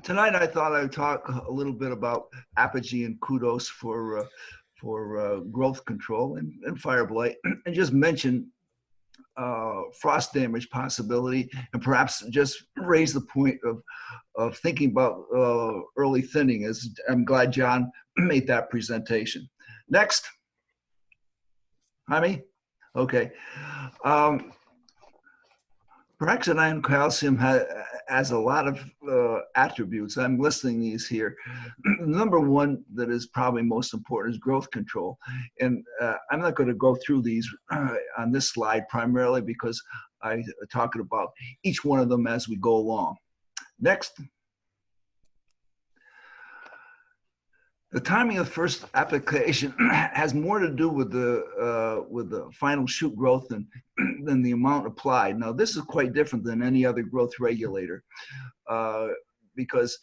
Tonight I thought I'd talk a little bit about Apogee and Kudos for growth control and fire blight, and just mention frost damage possibility, and perhaps just raise the point of thinking about early thinning. As I'm glad John made that presentation. Next, Jaime. Okay. Prohexadione-Calcium has a lot of attributes. I'm listing these here. Number one that is probably most important is growth control. And I'm not going to go through these on this slide primarily because I'm talking about each one of them as we go along. Next. The timing of the first application has more to do with the final shoot growth than the amount applied. Now, this is quite different than any other growth regulator because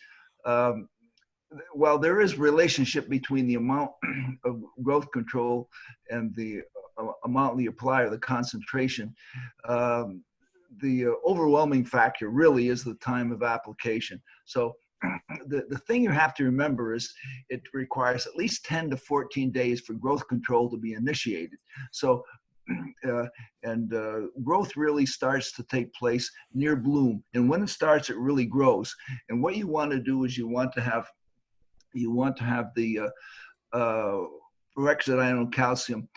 while there is relationship between the amount of growth control and the amount we apply or the concentration, the overwhelming factor really is the time of application. So the thing you have to remember is it requires at least 10 to 14 days for growth control to be initiated. So, growth really starts to take place near bloom. And when it starts, it really grows. And what you want to do is you want to have the Prohexadione-Calcium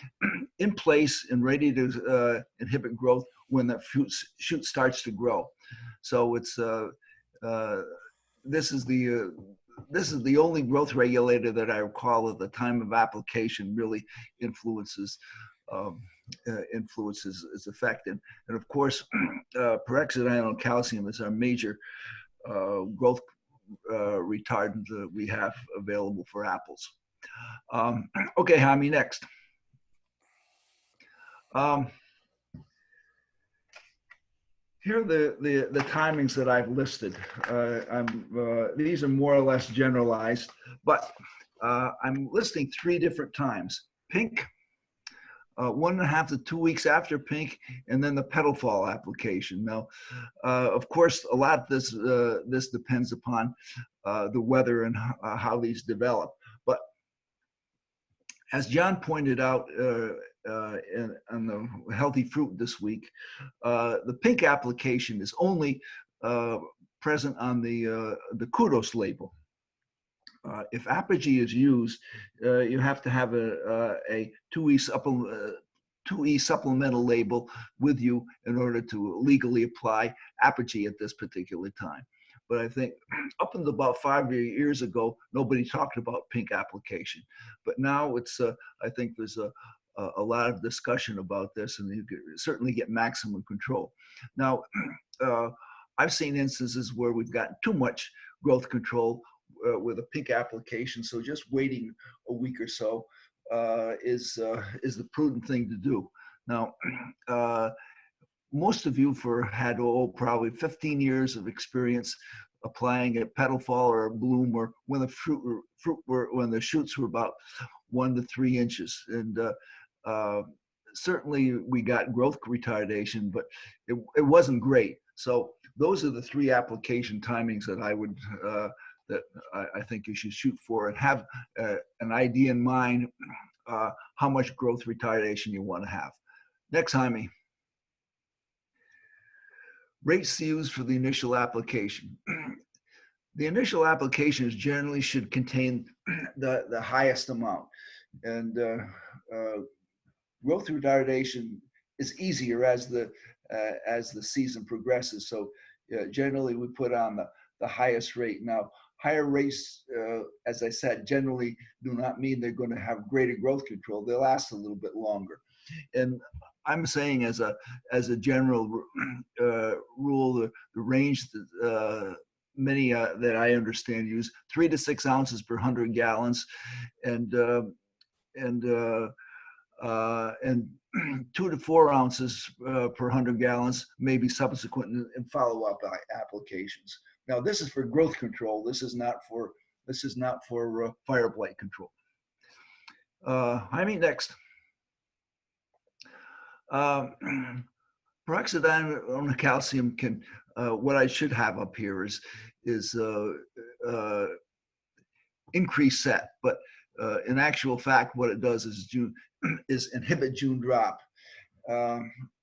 in place and ready to inhibit growth when that shoot starts to grow. So it's this is the only growth regulator that I recall at the time of application really influences its effect. And of course, Prohexadione-Calcium is our major growth retardant that we have available for apples. Okay, Jaime, next. Here are the timings that I've listed. These are more or less generalized, but I'm listing 3 different times. Pink, 1.5 to 2 weeks after pink, and then the petal fall application. Now, of course, a lot of this depends upon the weather and how these develop. But as John pointed out on the healthy fruit this week, the pink application is only present on the Kudos label. If Apogee is used, you have to have a 2E supplemental label with you in order to legally apply Apogee at this particular time. But I think up until about 5 years ago, nobody talked about pink application. But now it's, I think there's a lot of discussion about this, and you can certainly get maximum control. Now, I've seen instances where we've gotten too much growth control with a pink application, so just waiting a week or so is the prudent thing to do. Now, most of you had probably 15 years of experience applying at petal fall or bloom, or when the when the shoots were about 1 to 3 inches, and certainly we got growth retardation, but it wasn't great. So those are the 3 application timings that I would that I think you should shoot for, and have an idea in mind how much growth retardation you want to have. Next, Jaime. Rates used for the initial application. The initial applications generally should contain the highest amount, and growth retardation is easier as the season progresses. So generally we put on the highest rate. Now, higher rates, as I said, generally do not mean they're going to have greater growth control. They'll last a little bit longer. And I'm saying as a general rule, the range that many that I understand use 3 to 6 ounces per 100 gallons, and 2 to 4 ounces per 100 gallons, maybe subsequent and follow-up applications. Now, this is for growth control. This is not for fire blight control. Jaime, next. Prohexadione-Calcium can what I should have up here is increased set, but in actual fact, what it does is inhibit June drop.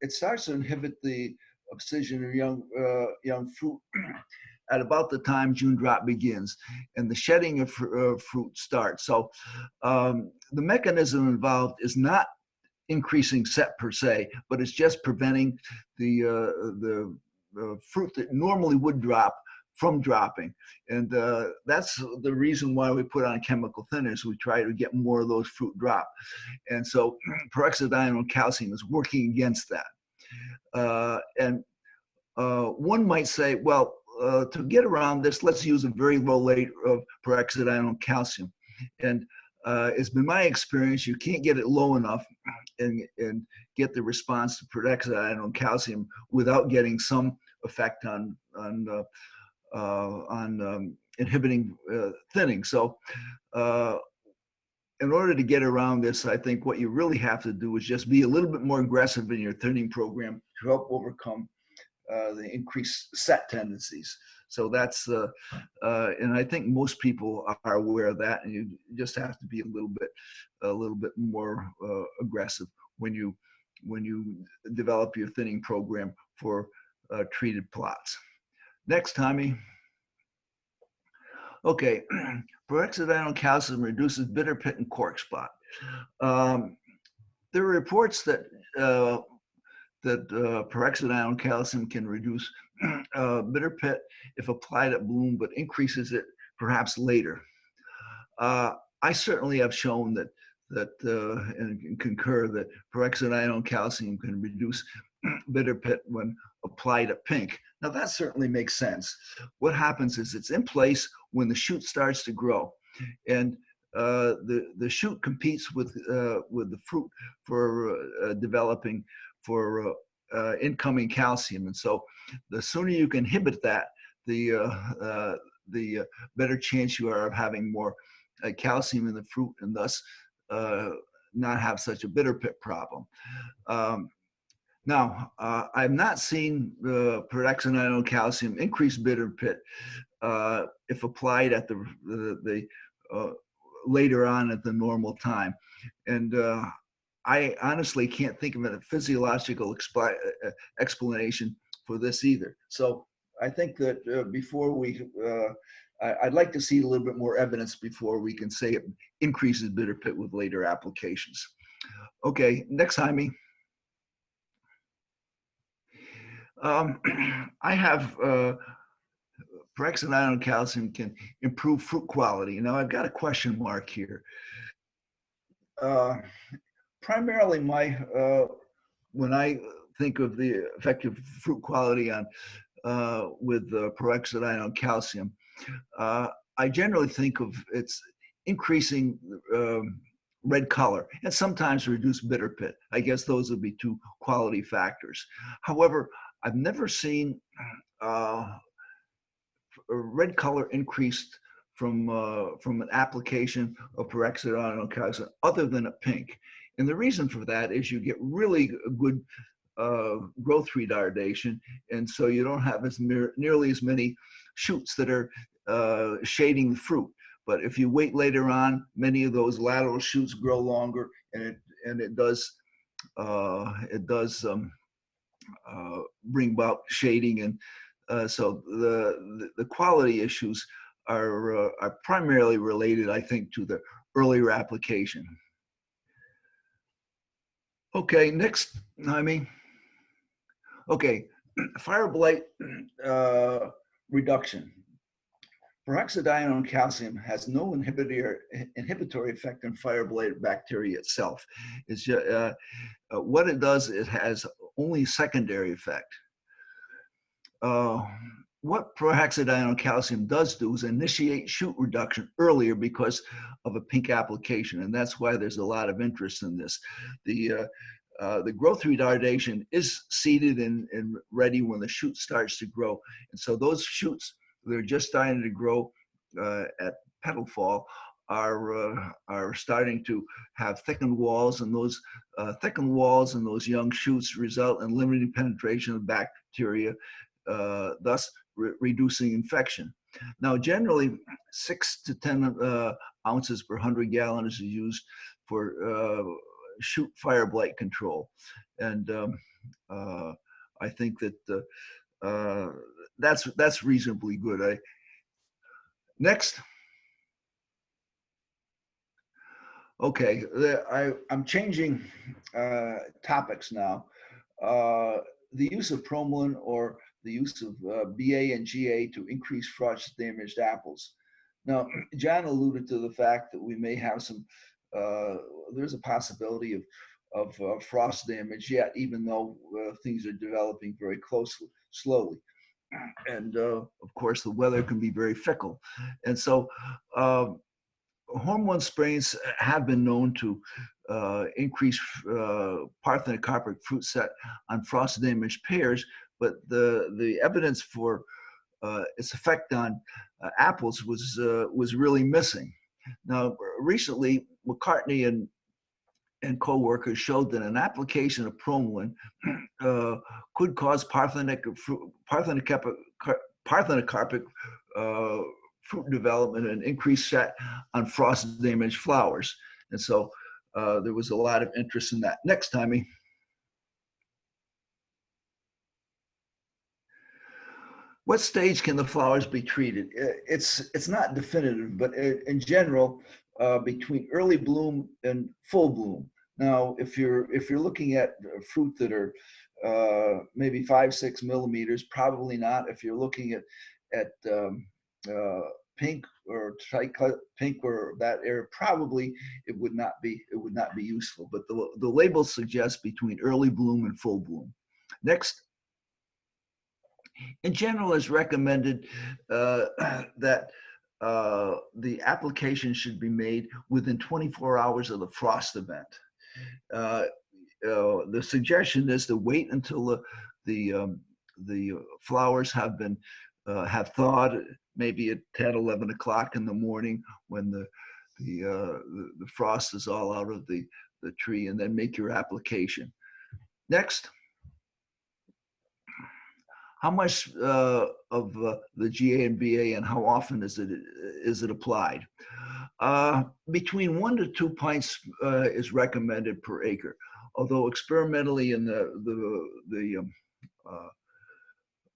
It starts to inhibit the abscission of young fruit at about the time June drop begins, and the shedding of fruit starts. So the mechanism involved is not increasing set per se, but it's just preventing the fruit that normally would drop from dropping. And that's the reason why we put on chemical thinners. We try to get more of those fruit drop. And so Prohexadione-Calcium is working against that. And one might say, well, to get around this, let's use a very low rate of Prohexadione-Calcium. And it's been my experience, you can't get it low enough and get the response to Prohexadione-Calcium without getting some effect on inhibiting thinning. So in order to get around this, I think what you really have to do is just be a little bit more aggressive in your thinning program to help overcome the increased set tendencies. So that's, and I think most people are aware of that, and you just have to be a little bit more aggressive when you develop your thinning program for treated plots. Next, Tommy. Okay, Prohexadione-Calcium reduces bitter pit and cork spot. There are reports that Prohexadione-Calcium can reduce bitter pit if applied at bloom, but increases it perhaps later. I certainly have shown that and concur that Prohexadione-Calcium can reduce bitter pit when applied at pink. Now that certainly makes sense. What happens is it's in place when the shoot starts to grow, and the shoot competes with the fruit for developing for incoming calcium, and so the sooner you can inhibit that, the better chance you are of having more calcium in the fruit, and thus not have such a bitter pit problem. Now, I've not seen Prohexadione-Calcium increase bitter pit if applied at the later on at the normal time, and I honestly can't think of a physiological explanation for this either. So I think that before we, I'd like to see a little bit more evidence before we can say it increases bitter pit with later applications. Okay, next, Jaime. I have Prohexadione-Calcium can improve fruit quality. Now I've got a question mark here. Primarily, when I think of the effective fruit quality on with Prohexadione-Calcium, I generally think of its increasing red color and sometimes reduce bitter pit. I guess those would be two quality factors. However, I've never seen red color increased from an application of Prohexadione-Calcium other than a pink. And the reason for that is you get really good growth retardation, and so you don't have nearly as many shoots that are shading the fruit. But if you wait later on, many of those lateral shoots grow longer, and it does bring about shading, and so the quality issues are primarily related, I think, to the earlier application. Okay, next, Jaime. Okay, fire blight reduction. Prohexadione-Calcium has no inhibitory effect on fire blight bacteria itself. It's just, what it does, it has only secondary effect. What Prohexadione-Calcium does do is initiate shoot reduction earlier because of a pink application, and that's why there's a lot of interest in this. The growth retardation is seeded and ready when the shoot starts to grow, and so those shoots, they're just starting to grow at petal fall, are starting to have thickened walls, and those thickened walls and those young shoots result in limited penetration of bacteria thus reducing infection. Now, generally, 6 to 10 ounces per 100 gallons is used for shoot fire blight control, and I think that that's reasonably good. Next. Okay, I'm changing topics now. The use of Promalin or the use of BA and GA to increase frost damaged apples. Now, John alluded to the fact that we may have some, there's a possibility of frost damage yet, even though things are developing very slowly. And of course, the weather can be very fickle. And so hormone sprays have been known to increase parthenocarpic fruit set on frost damaged pears, but the evidence for its effect on apples was really missing. Now, recently, McCartney and co-workers showed that an application of Promalin could cause parthenocarpic fruit development and increased set on frost damaged flowers. And so there was a lot of interest in that. Next, Tommy. What stage can the flowers be treated? It's not definitive, but in general, between early bloom and full bloom. Now, if you're looking at fruit that are maybe 5-6 millimeters, probably not. If you're looking at pink or pink or that area, probably it would not be useful. But the label suggests between early bloom and full bloom. Next. In general, it's recommended that the application should be made within 24 hours of the frost event. The suggestion is to wait until the flowers have thawed, maybe at 10, 11 o'clock in the morning when the frost is all out of the tree, and then make your application. Next. How much of the GA and BA and how often is it applied? Between 1 to 2 pints is recommended per acre. Although experimentally in the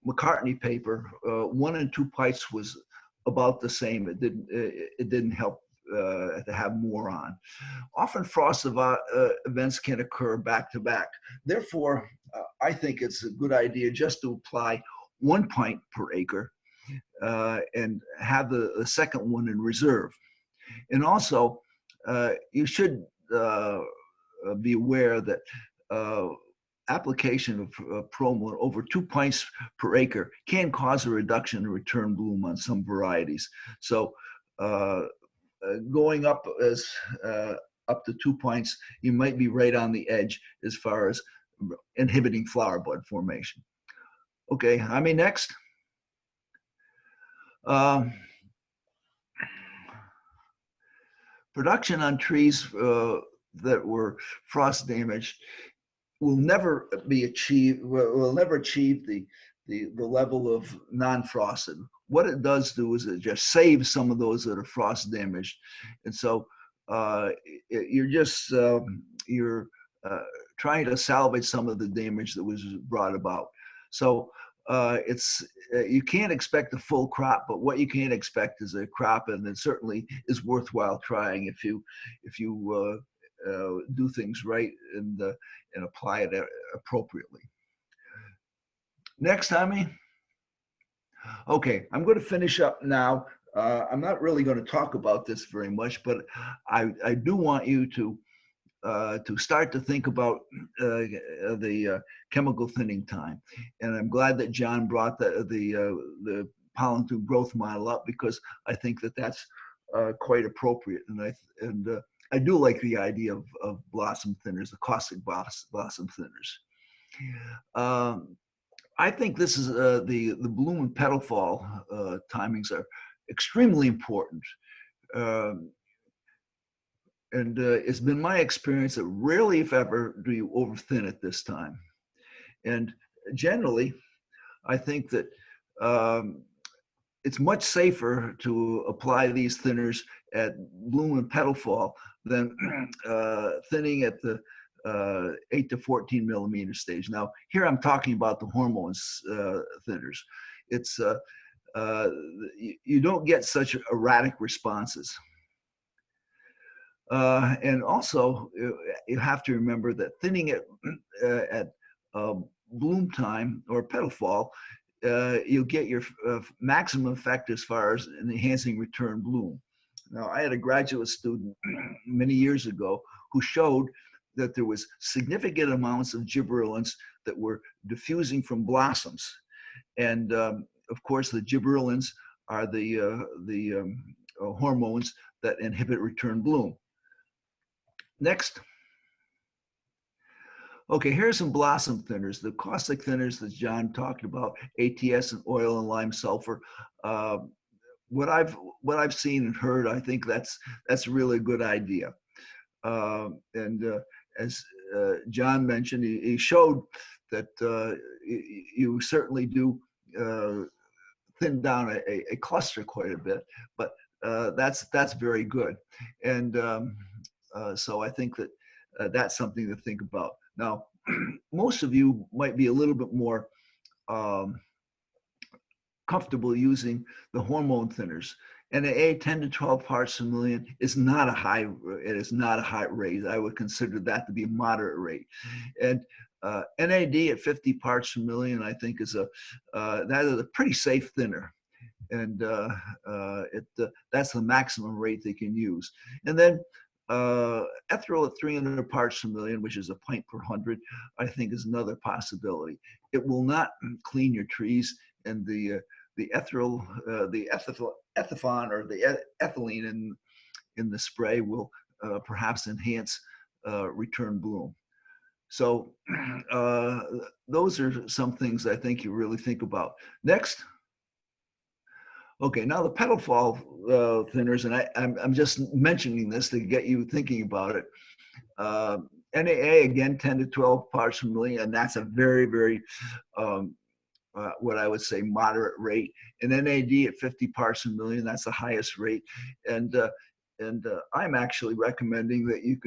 McCartney paper, 1 and 2 pints was about the same. It didn't help to have more on. Often frost events can occur back to back. Therefore, I think it's a good idea just to apply 1 pint per acre and have the second one in reserve. And also, you should be aware that application of Promalin over 2 pints per acre can cause a reduction in return bloom on some varieties. So going up to 2 pints, you might be right on the edge as far as inhibiting flower bud formation. Okay, I mean, next. Production on trees that were frost damaged will never achieve the level of non-frosted. What it does do is it just saves some of those that are frost damaged, and so you're just trying to salvage some of the damage that was brought about. So you can't expect a full crop, but what you can expect is a crop, and it certainly is worthwhile trying if you do things right and apply it appropriately. Next, Tommy. Okay, I'm going to finish up now. I'm not really going to talk about this very much, but I do want you to start to think about the chemical thinning time. And I'm glad that John brought the pollen through growth model up, because I think that that's quite appropriate. And I do like the idea of blossom thinners, the caustic blossom thinners. I think this is the bloom and petal fall timings are extremely important. And it's been my experience that rarely, if ever, do you overthin at this time. And generally, I think that it's much safer to apply these thinners at bloom and petal fall than thinning at the 8 to 14 millimeter stage. Now, here I'm talking about the hormones thinners. It's you don't get such erratic responses. And also, you have to remember that thinning at bloom time or petal fall, you'll get your maximum effect as far as enhancing return bloom. Now, I had a graduate student many years ago who showed that there was significant amounts of gibberellins that were diffusing from blossoms. And of course, the gibberellins are the hormones that inhibit return bloom. Next. Okay, here's some blossom thinners. The caustic thinners that John talked about, ATS and oil and lime sulfur. What I've seen and heard, I think that's really a good idea. As John mentioned, he showed that you certainly do thin down a cluster quite a bit, but that's very good. And so I think that that's something to think about. Now, most of you might be a little bit more comfortable using the hormone thinners. NAA 10 to 12 parts per million is not a high. It is not a high rate. I would consider that to be a moderate rate. And NAD at 50 parts per million, I think, is that is a pretty safe thinner. And that's the maximum rate they can use. And then ethyl at 300 parts per million, which is a pint per 100, I think is another possibility. It will not clean your trees, and the ethyl, the ethithon or the ethylene in the spray will perhaps enhance return bloom. So those are some things I think you really think about. Next. Okay, now the petal fall thinners, and I'm just mentioning this to get you thinking about it. NAA, again, 10 to 12 parts per million, and that's a very, very, what I would say, moderate rate. And NAD at 50 parts per million, that's the highest rate. And I'm actually recommending that you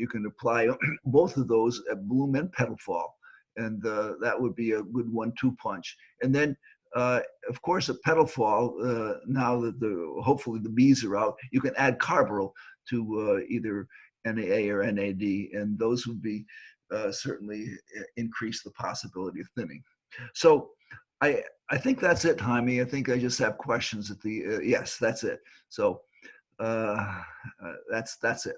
can apply both of those at bloom and petal fall. And that would be a good 1-2 punch. And then of course, at petal fall, now that hopefully the bees are out, you can add carbaryl to either NAA or NAD, and those would be certainly increase the possibility of thinning. So I think that's it, Jaime. I think I just have questions at the yes, that's it. So that's it.